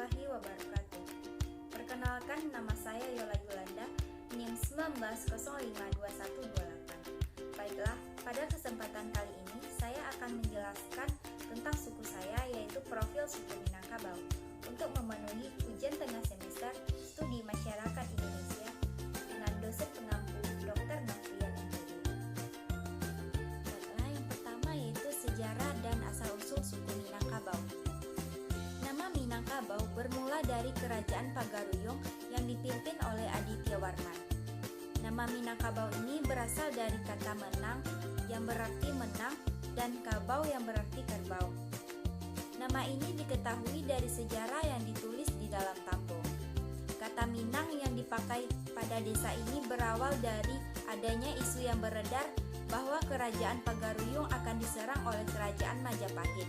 warahmatullahi wabarakatuh. Perkenalkan, nama saya Yola Yolanda, NIM 19052128. Baiklah, pada kesempatan kali ini saya akan menjelaskan tentang suku saya, yaitu profil suku Minangkabau, untuk memenuhi ujian tengah semester studi masyarakat Indonesia dengan dosen pengampu Dr. Novrian MPD. Baiklah, yang pertama yaitu sejarah dan asal-usul suku Minangkabau. Nama Minangkabau bermula dari kerajaan Pagaruyung yang dipimpin oleh Aditya Warman. Nama Minangkabau ini berasal dari kata menang yang berarti menang dan kabau yang berarti kerbau. Nama ini diketahui dari sejarah yang ditulis di dalam tampung. Kata Minang yang dipakai pada desa ini berawal dari adanya isu yang beredar bahwa kerajaan Pagaruyung akan diserang oleh kerajaan Majapahit.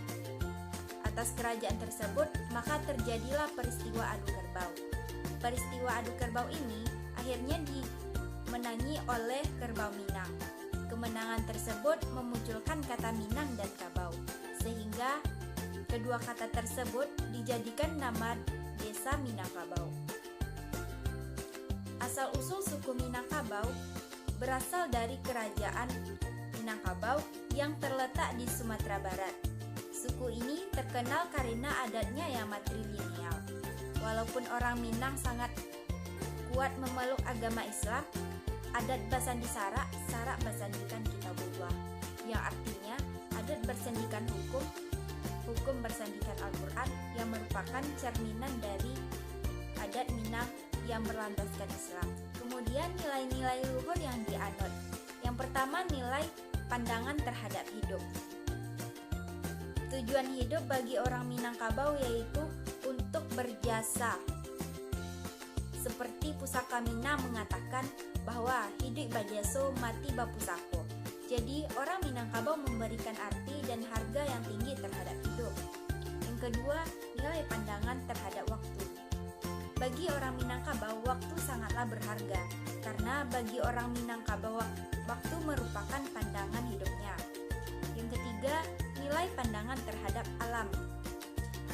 Atas kerajaan tersebut, maka terjadilah peristiwa adu kerbau. Peristiwa adu kerbau ini akhirnya dimenangi oleh kerbau Minang. Kemenangan tersebut memunculkan kata Minang dan kabau, sehingga kedua kata tersebut dijadikan nama desa Minangkabau. Asal-usul suku Minangkabau berasal dari kerajaan Minangkabau yang terletak di Sumatera Barat. Suku ini terkenal karena adatnya yang matrilineal. Walaupun orang Minang sangat kuat memeluk agama Islam, adat basandi sarak, sarak basandikan kitabullah, yang artinya adat bersandikan hukum, hukum bersandikan Al-Quran, yang merupakan cerminan dari adat Minang yang berlandaskan Islam. Kemudian nilai-nilai luhur yang dianut. Yang pertama, nilai pandangan terhadap hidup. Tujuan hidup bagi orang Minangkabau yaitu untuk berjasa. Seperti Pusaka Minang mengatakan bahwa hidup bajaso mati bapusako. Jadi orang Minangkabau memberikan arti dan harga yang tinggi terhadap hidup. Yang kedua, nilai pandangan terhadap waktu. Bagi orang Minangkabau, waktu sangatlah berharga, karena bagi orang Minangkabau waktu merupakan pandangan hidupnya. Yang ketiga, nilai pandangan terhadap alam.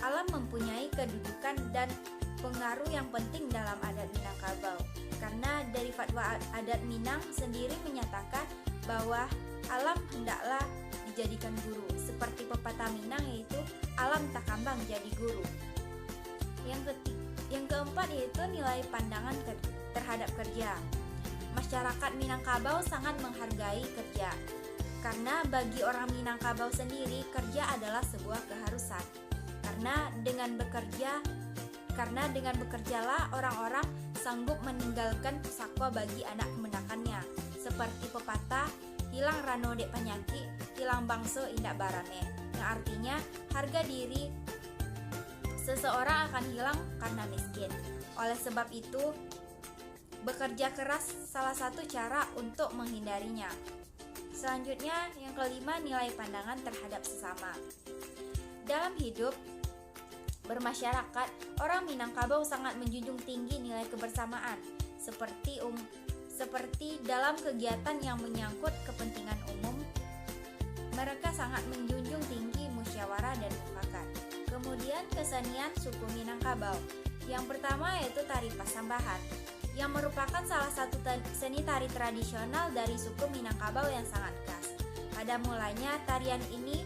Alam mempunyai kedudukan dan pengaruh yang penting dalam adat Minangkabau, karena dari fatwa adat Minang sendiri menyatakan bahwa alam hendaklah dijadikan guru, seperti pepatah Minang yaitu alam tak kambang jadi guru. Yang keempat yaitu nilai pandangan terhadap kerja. Masyarakat Minangkabau sangat menghargai kerja, karena bagi orang Minangkabau sendiri kerja adalah sebuah keharusan. Karena dengan bekerjalah orang-orang sanggup meninggalkan pusaka bagi anak kemenakannya. Seperti pepatah, hilang rano dek penyakit, hilang bangso indak barane, yang artinya harga diri seseorang akan hilang karena miskin. Oleh sebab itu, bekerja keras salah satu cara untuk menghindarinya. Selanjutnya, yang kelima, nilai pandangan terhadap sesama. Dalam hidup bermasyarakat, orang Minangkabau sangat menjunjung tinggi nilai kebersamaan, seperti dalam kegiatan yang menyangkut kepentingan umum. Mereka sangat menjunjung tinggi musyawarah dan mufakat. Kemudian kesenian suku Minangkabau. Yang pertama yaitu tari Pasambahan, yang merupakan salah satu seni tari tradisional dari suku Minangkabau yang sangat khas. Pada mulanya tarian ini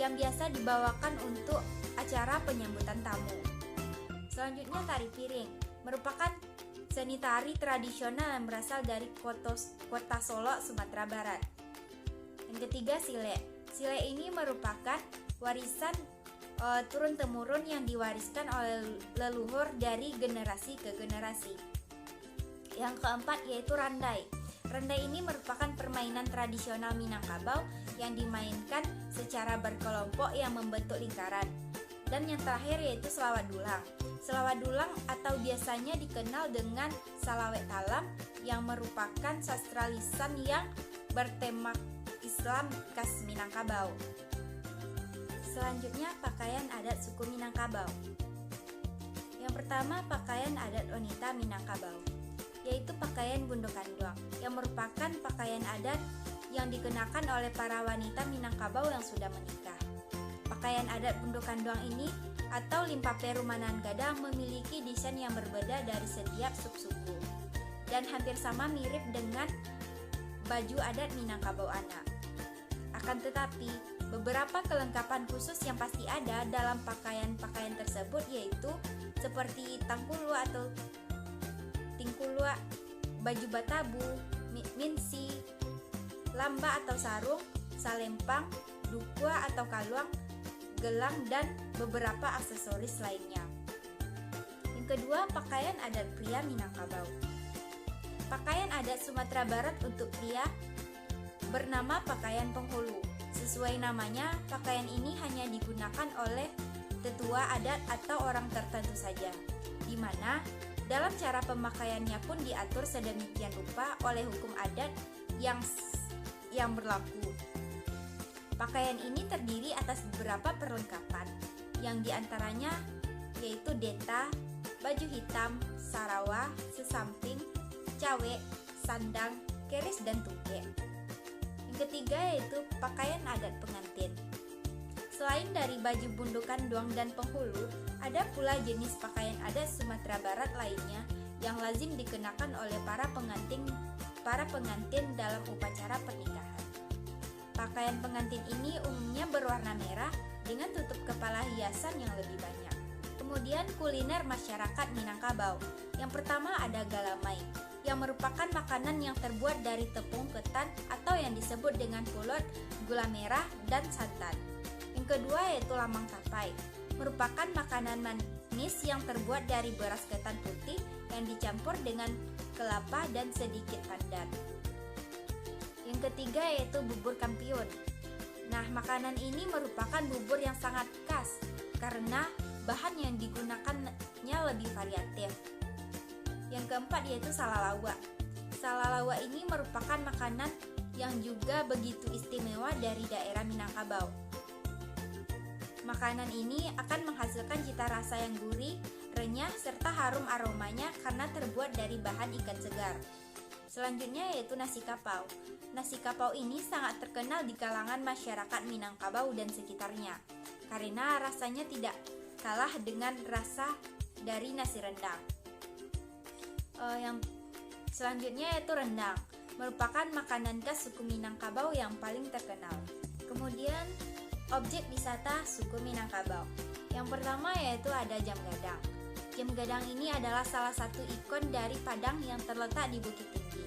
yang biasa dibawakan untuk acara penyambutan tamu. Selanjutnya tari piring, merupakan seni tari tradisional yang berasal dari kota Solo, Sumatera Barat. Yang ketiga sile. Sile ini merupakan warisan turun-temurun yang diwariskan oleh leluhur dari generasi ke generasi. Yang keempat yaitu randai. Randai ini merupakan permainan tradisional Minangkabau yang dimainkan secara berkelompok yang membentuk lingkaran. Dan yang terakhir yaitu selawat dulang. Selawat dulang atau biasanya dikenal dengan salawet talam yang merupakan sastra lisan yang bertema Islam khas Minangkabau. Selanjutnya pakaian adat suku Minangkabau. Yang pertama pakaian adat wanita Minangkabau, yaitu pakaian gundukanduang, yang merupakan pakaian adat yang dikenakan oleh para wanita Minangkabau yang sudah menikah. pakaian adat Bundokandoang ini atau Limpape Rumanan Gadang memiliki desain yang berbeda dari setiap subsuku dan hampir sama mirip dengan baju adat Minangkabau anak. Akan tetapi, beberapa kelengkapan khusus yang pasti ada dalam pakaian-pakaian tersebut yaitu seperti tangkulua atau tingkulua, baju batabu, minsi, lamba atau sarung, salempang, dukua atau kaluang, gelang, dan beberapa aksesoris lainnya. Yang kedua, pakaian adat pria Minangkabau. Pakaian adat Sumatera Barat untuk pria bernama pakaian penghulu. Sesuai namanya, pakaian ini hanya digunakan oleh tetua adat atau orang tertentu saja, di mana dalam cara pemakaiannya pun diatur sedemikian rupa oleh hukum adat yang berlaku. Pakaian ini terdiri atas beberapa perlengkapan, yang diantaranya yaitu deta, baju hitam, sarawa, sesamping, cawe, sandang, keris, dan tuke. Yang ketiga yaitu pakaian adat pengantin. Selain dari baju Bundokandoang dan penghulu, ada pula jenis pakaian adat Sumatera Barat lainnya yang lazim dikenakan oleh para pengantin dalam upacara pernikahan. Pakaian pengantin ini umumnya berwarna merah dengan tutup kepala hiasan yang lebih banyak. Kemudian kuliner masyarakat Minangkabau. Yang pertama ada galamai, yang merupakan makanan yang terbuat dari tepung ketan atau yang disebut dengan pulot, gula merah, dan santan. Yang kedua yaitu lamang tapai, merupakan makanan manis yang terbuat dari beras ketan putih yang dicampur dengan kelapa dan sedikit pandan. Yang ketiga yaitu bubur kampiun. Nah, makanan ini merupakan bubur yang sangat khas karena bahan yang digunakannya lebih variatif. Yang keempat yaitu salalawa. Salalawa ini merupakan makanan yang juga begitu istimewa dari daerah Minangkabau. Makanan ini akan menghasilkan cita rasa yang gurih, renyah, serta harum aromanya karena terbuat dari bahan ikan segar. Selanjutnya yaitu nasi kapau. Nasi kapau ini sangat terkenal di kalangan masyarakat Minangkabau dan sekitarnya karena rasanya tidak kalah dengan rasa dari nasi rendang. Yang selanjutnya yaitu rendang, merupakan makanan khas suku Minangkabau yang paling terkenal. Kemudian objek wisata suku Minangkabau. Yang pertama yaitu ada Jam Gadang. Jam Gadang ini adalah salah satu ikon dari Padang yang terletak di Bukit Tinggi.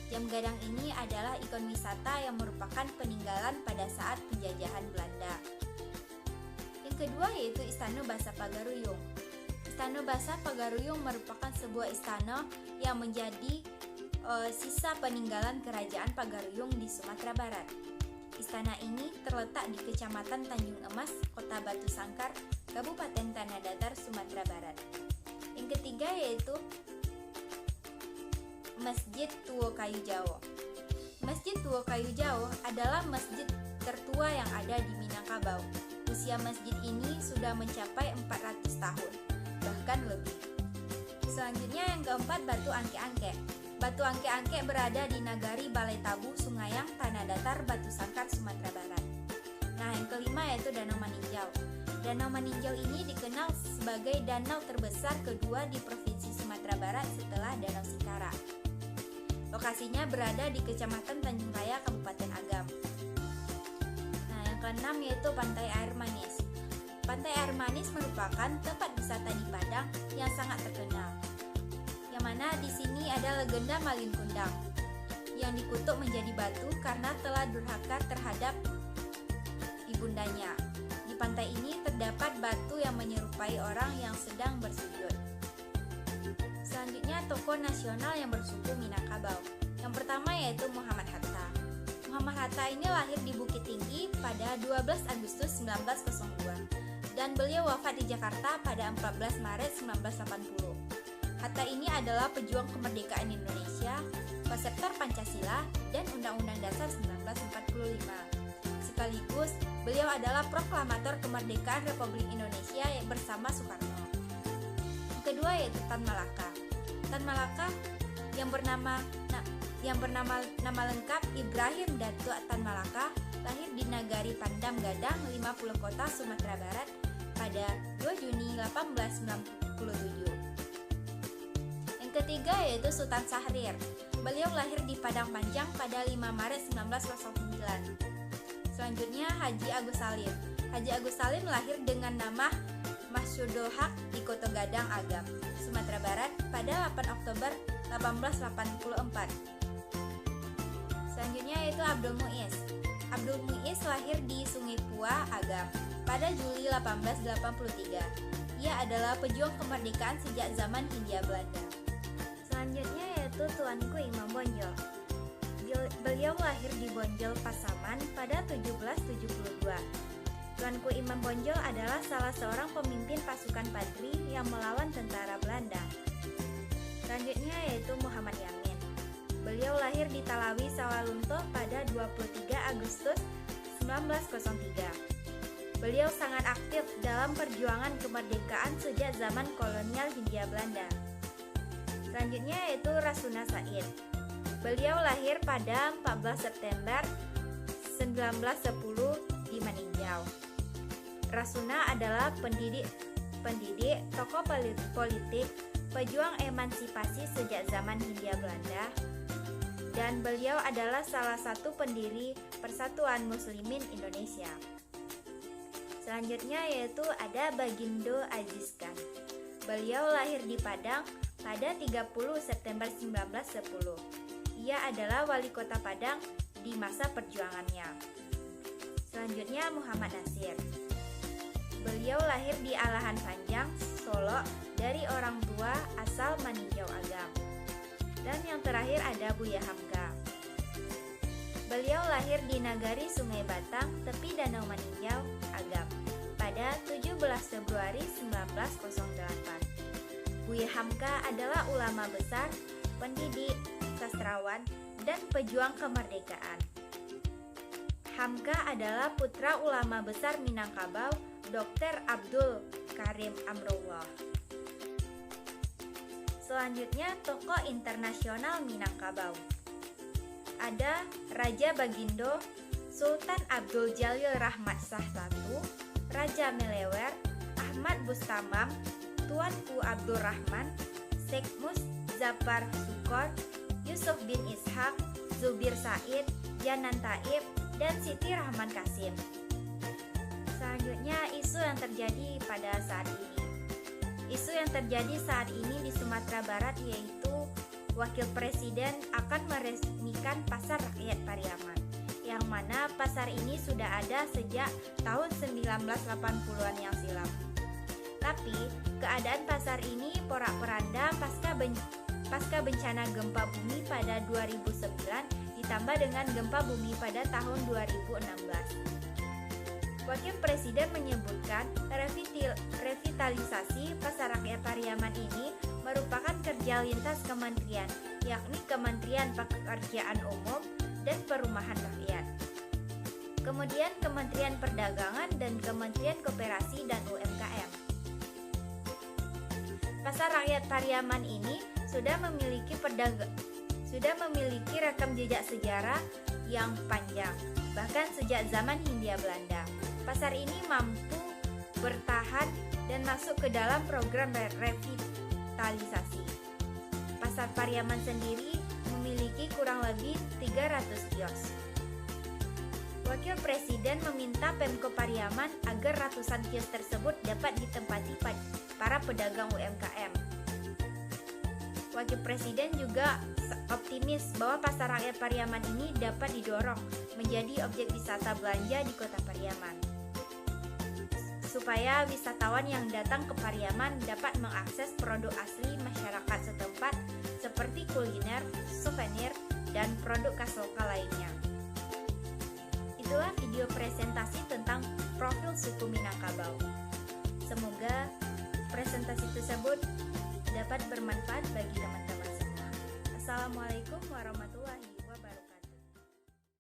Jam Gadang ini adalah ikon wisata yang merupakan peninggalan pada saat penjajahan Belanda. Yang kedua yaitu Istana Basa Pagaruyung. Istana Basa Pagaruyung merupakan sebuah istana yang menjadi sisa peninggalan kerajaan Pagaruyung di Sumatera Barat. Istana ini terletak di Kecamatan Tanjung Emas, Kota Batu Sangkar, Kabupaten Tanah Datar, Sumatera Barat. Yang ketiga yaitu Masjid Tuo Kayu Jawo. Masjid Tuo Kayu Jawo adalah masjid tertua yang ada di Minangkabau. Usia masjid ini sudah mencapai 400 tahun, bahkan lebih. Selanjutnya yang keempat Batu Angke-Angke. Batu Angke-Angke berada di Nagari Balai Tabu, Sungayang, Tanah Datar, Batu Sangkar, Sumatera Barat. Nah, yang kelima yaitu Danau Maninjau. Danau Maninjau ini dikenal sebagai danau terbesar kedua di Provinsi Sumatera Barat setelah Danau Singkara. Lokasinya berada di Kecamatan Tanjung Raya, Kabupaten Agam. Nah, yang keenam yaitu Pantai Air Manis. Pantai Air Manis merupakan tempat wisata di Padang yang sangat terkenal. Yang mana di sini ada legenda Malin Kundang yang dikutuk menjadi batu karena telah durhaka terhadap ibundanya. Di pantai ini terdapat batu yang menyerupai orang yang sedang bersujud. Selanjutnya tokoh nasional yang bersuku Minangkabau. Yang pertama yaitu Muhammad Hatta. Muhammad Hatta ini lahir di Bukit Tinggi pada 12 Agustus 1902 dan beliau wafat di Jakarta pada 14 Maret 1980. Hatta ini adalah pejuang kemerdekaan Indonesia, konseptor Pancasila, dan Undang-Undang Dasar 1945. Sekaligus, beliau adalah proklamator kemerdekaan Republik Indonesia bersama Soekarno. Yang kedua yaitu Tan Malaka. Tan Malaka yang bernama yang bernama lengkap Ibrahim Datuk Tan Malaka, lahir di Nagari Pandam Gadang, 50 Kota, Sumatera Barat pada 2 Juni 1897. Yang ketiga yaitu Sultan Syahrir. Beliau lahir di Padang Panjang pada 5 Maret 1909. Selanjutnya Haji Agus Salim. Haji Agus Salim lahir dengan nama Masyudul Haq di Kota Gadang Agam, Sumatera Barat pada 8 Oktober 1884. Selanjutnya yaitu Abdul Muiz. Abdul Muiz lahir di Sungai Pua, Agam pada Juli 1883. Ia adalah pejuang kemerdekaan sejak zaman Hindia Belanda. Selanjutnya yaitu Tuanku Imam Bonjol. Beliau lahir di Bonjol, Pasaman pada 1772. Tuanku Imam Bonjol adalah salah seorang pemimpin pasukan Padri yang melawan tentara Belanda. Selanjutnya yaitu Muhammad Yamin. Beliau lahir di Talawi, Sawalunto pada 23 Agustus 1903. Beliau sangat aktif dalam perjuangan kemerdekaan sejak zaman kolonial Hindia Belanda. Selanjutnya yaitu Rasuna Said. Beliau lahir pada 14 September 1910 di Maninjau. Rasuna adalah pendidik, tokoh politik, pejuang emansipasi sejak zaman Hindia Belanda, dan beliau adalah salah satu pendiri Persatuan Muslimin Indonesia. Selanjutnya yaitu ada Bagindo Aziz Khan. Beliau lahir di Padang pada 30 September 1910. Ia adalah wali kota Padang di masa perjuangannya. Selanjutnya Muhammad Nasir. Beliau lahir di Alahan Panjang, Solo, dari orang tua asal Maninjau Agam. Dan yang terakhir ada Buya Hamka. Beliau lahir di Nagari Sungai Batang, tepi Danau Maninjau, Agam, pada 17 Februari 1908. Buya Hamka adalah ulama besar, pendidik, sastrawan, dan pejuang kemerdekaan. Hamka adalah putra ulama besar Minangkabau, Dr. Abdul Karim Amrullah. Selanjutnya tokoh internasional Minangkabau. Ada Raja Bagindo, Sultan Abdul Jalil Rahmat Shah I, Raja Melewer, Ahmad Bustamam, Tuanku Abdul Rahman, Sheikh Mus Zafar Sukor, Yusuf bin Ishaq, Zubir Said, Janan Taib, dan Siti Rahman Kasim. Selanjutnya isu yang terjadi pada saat ini. Isu yang terjadi saat ini di Sumatera Barat yaitu Wakil Presiden akan meresmikan Pasar Rakyat Pariaman, yang mana pasar ini sudah ada sejak tahun 1980-an yang silam. Tapi keadaan pasar ini porak-poranda pasca bencana gempa bumi pada 2009 ditambah dengan gempa bumi pada tahun 2016. Wakil Presiden menyebutkan revitalisasi Pasar Rakyat Pariaman ini merupakan kerja lintas kementerian, yakni Kementerian Pekerjaan Umum dan Perumahan Rakyat, kemudian Kementerian Perdagangan dan Kementerian Koperasi dan UMKM. Pasar Rakyat Pariaman ini sudah memiliki rekam jejak sejarah yang panjang, bahkan sejak zaman Hindia Belanda. Pasar ini mampu bertahan dan masuk ke dalam program revitalisasi. Pasar Pariaman sendiri memiliki kurang lebih 300 kios. Wakil Presiden meminta Pemko Pariaman agar ratusan kios tersebut dapat ditempati para pedagang UMKM. Wakil Presiden juga optimis bahwa Pasar Rakyat Pariaman ini dapat didorong menjadi objek wisata belanja di Kota Pariaman, supaya wisatawan yang datang ke Pariaman dapat mengakses produk asli masyarakat setempat seperti kuliner, souvenir, dan produk khas lokal lainnya. Itulah video presentasi tentang profil suku Minangkabau. Semoga presentasi tersebut dapat bermanfaat bagi teman-teman semua. Assalamualaikum warahmatullahi wabarakatuh.